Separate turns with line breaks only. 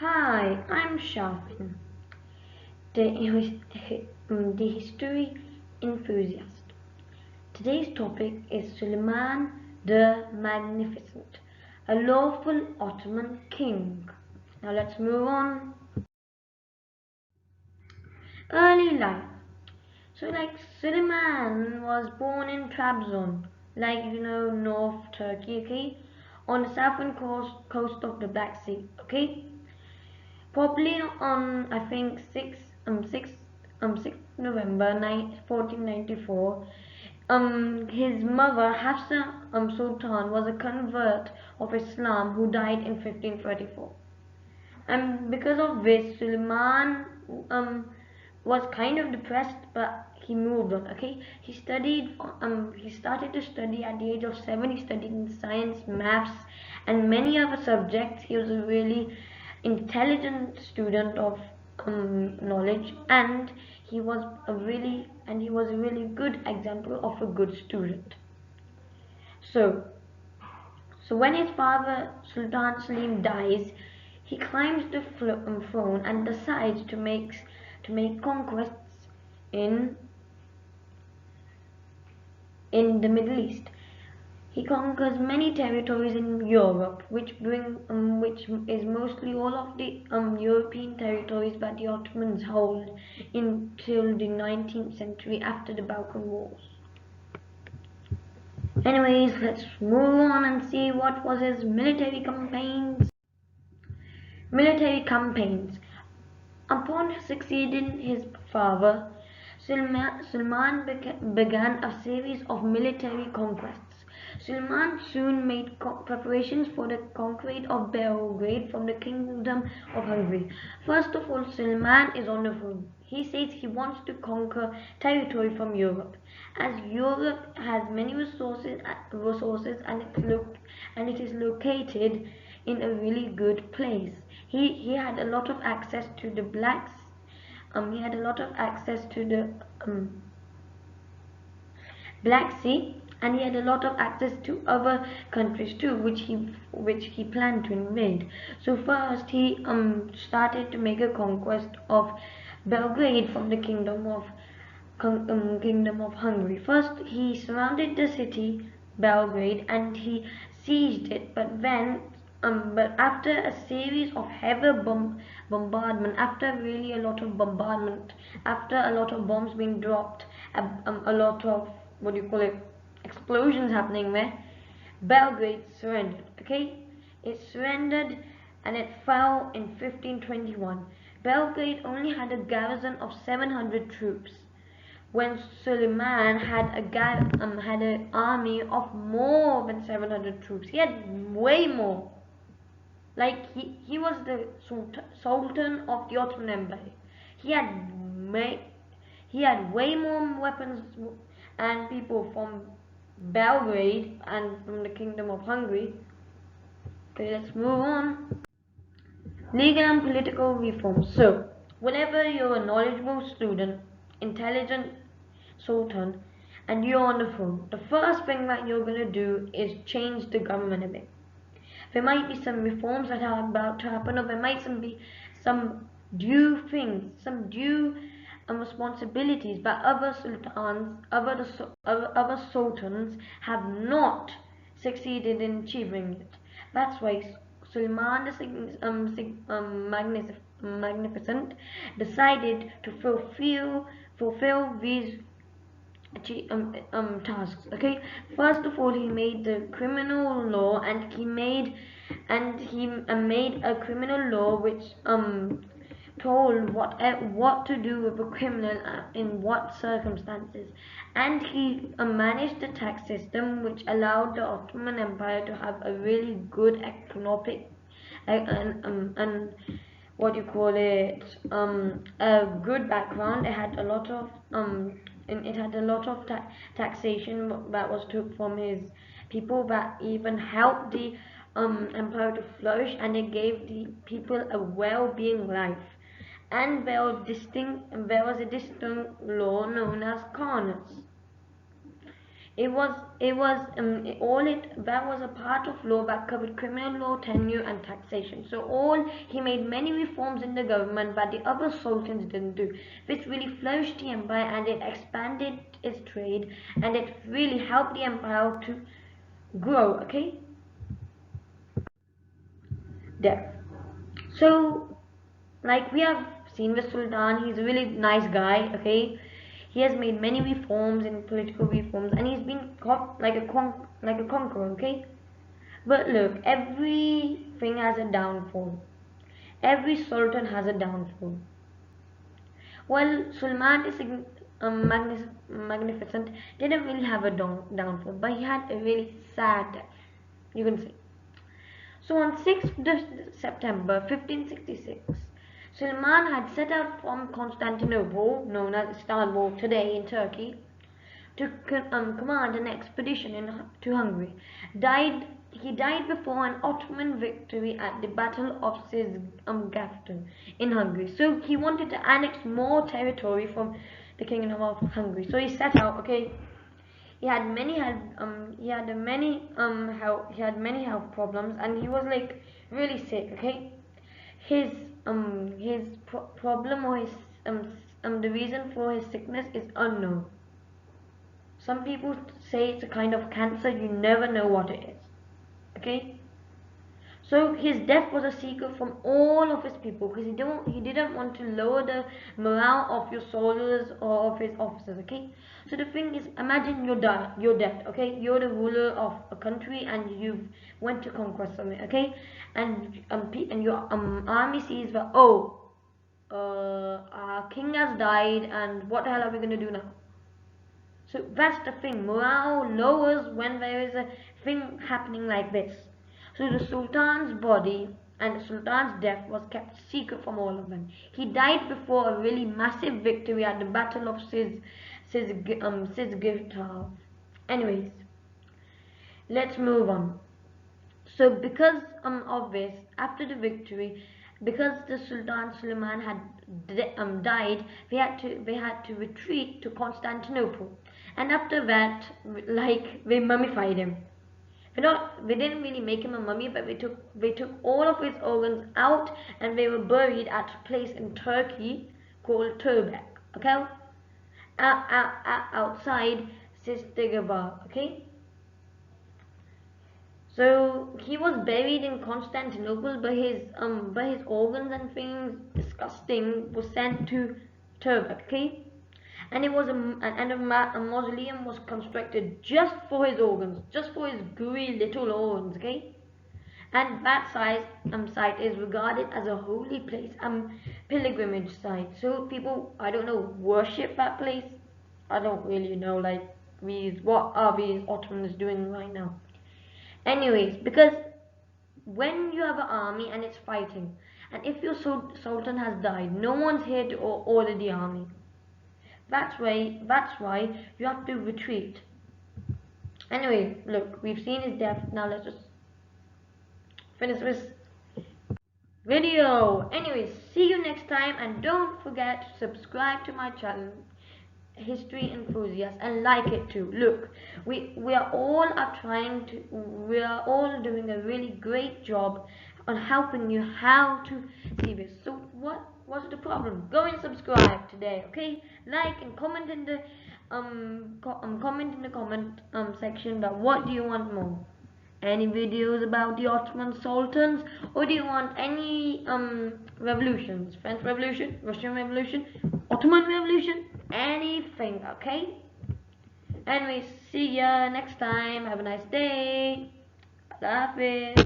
Hi, I'm Sharpin, the history enthusiast. Today's topic is Suleiman the Magnificent, a lawful Ottoman king. Now let's move on. Early life. Suleiman was born in Trabzon, North Turkey, okay, on the southern coast of the Black Sea, okay. Probably on I think 6 November 1494. His mother Hafsa Sultan was a convert of Islam who died in 1534. And because of this, Suleiman um, was kind of depressed, but he moved on. Okay, he studied. He started to study at the age of 7. He studied in science, maths, and many other subjects. He was a really intelligent student of knowledge, and he was a really good example of a good student. So so when his father Sultan Selim dies, he climbs the throne and decides to make conquests in the Middle East. He conquers many territories in Europe, which is mostly all of the European territories that the Ottomans hold until the 19th century after the Balkan Wars. Anyways, let's move on and see what was his military campaigns. Upon succeeding his father, Suleiman began a series of military conquests. Suleiman soon made preparations for the conquest of Belgrade from the Kingdom of Hungary. First of all, Suleiman is on the throne. He says he wants to conquer territory from Europe, as Europe has many resources and it is located in a really good place. He had a lot of access to the blacks. He had a lot of access to the Black Sea, and he had a lot of access to other countries too, which he planned to invade. So first he started to make a conquest of Belgrade from the Kingdom of Hungary. First he surrounded the city Belgrade and he seized it, but after a series of heavy bombardment, after really a lot of bombardment, after a lot of bombs being dropped, a lot of what do you call it, explosions happening there, Belgrade surrendered. Okay, it surrendered and it fell in 1521. Belgrade only had a garrison of 700 troops, when Suleiman had an army of more than 700 troops. He had way more. Like he was the Sultan of the Ottoman Empire. He had he had way more weapons and people from Belgrade and from the Kingdom of Hungary. Okay, let's move on. Legal and political reforms. So, whenever you're a knowledgeable student, intelligent sultan, and you're on the throne, the first thing that you're going to do is change the government a bit. There might be some reforms that are about to happen, or there might be some due things, some due responsibilities that other sultans have not succeeded in achieving it. That's why Suleiman the Magnificent decided to fulfill these tasks. Okay, first of all, he made the criminal law, and he made a criminal law which told what to do with a criminal in what circumstances, and he managed the tax system which allowed the Ottoman Empire to have a really good economic and what you call it, a good background. It had a lot of taxation that was took from his people, that even helped the empire to flourish, and it gave the people a well-being life. And there was a distinct law known as Karnas. All it that was a part of law that covered criminal law, tenure, and taxation. So all he made many reforms in the government that the other sultans didn't do, which really flourished the empire and it expanded its trade and it really helped the empire to grow. Okay, there. So like we have seen with Sultan, he's a really nice guy. Okay, he has made many reforms and political reforms, and he's been like a conqueror. Okay, but look, everything has a downfall. Every sultan has a downfall. Well, Suleiman is magnificent. Didn't really have a downfall, but he had a really sad death. You can say. So on 6th September 1566, Suleiman had set out from Constantinople, known as Istanbul today in Turkey, to command an expedition to Hungary. He died before an Ottoman victory at the Battle of Sizgaften in Hungary. So he wanted to annex more territory from the Kingdom of Hungary. So he set out. Okay, he had many health problems, and he was like really sick. Okay, his problem or his the reason for his sickness is unknown. Some people say it's a kind of cancer. You never know what it is. Okay, so his death was a secret from all of his people because he didn't want to lower the morale of your soldiers or of his officers. Okay, so the thing is, imagine you're dead. Okay, you're the ruler of a country and you went to conquer something. Okay, and your army sees that, oh, our king has died, and what the hell are we gonna do now? So that's the thing. Morale lowers when there is a thing happening like this. So the Sultan's body and the Sultan's death was kept secret from all of them. He died before a really massive victory at the Battle of Sizgirtal. Anyways, let's move on. So because of this, after the victory, because the Sultan Suleiman had died, they had to retreat to Constantinople, and after that, like they mummified him. They didn't really make him a mummy, but they took all of his organs out and they were buried at a place in Turkey called Turbek. Okay, outside Sistigaba. Okay. So he was buried in Constantinople, but his organs and things disgusting was sent to Turkey. Okay, and a mausoleum was constructed just for his organs, just for his gooey little organs. Okay, and that site is regarded as a holy place, pilgrimage site. So people, I don't know, worship that place. I don't really know. Like what are these Ottomans doing right now? Anyways, because when you have an army and it's fighting, and if your sultan has died, no one's here to order the army. That's why you have to retreat. Anyway, look, we've seen his death. Now let's just finish this video. Anyways, see you next time, and don't forget to subscribe to my channel, history enthusiast, and like it too. Look, we are all doing a really great job on helping you how to see this. So what's the problem? Go and subscribe today. Okay, like and comment in the comment section about what do you want more. Any videos about the Ottoman sultans, or do you want any revolutions? French Revolution, Russian Revolution, Ottoman Revolution, anything, okay? Anyways, see ya next time. Have a nice day. Allah Hafiz.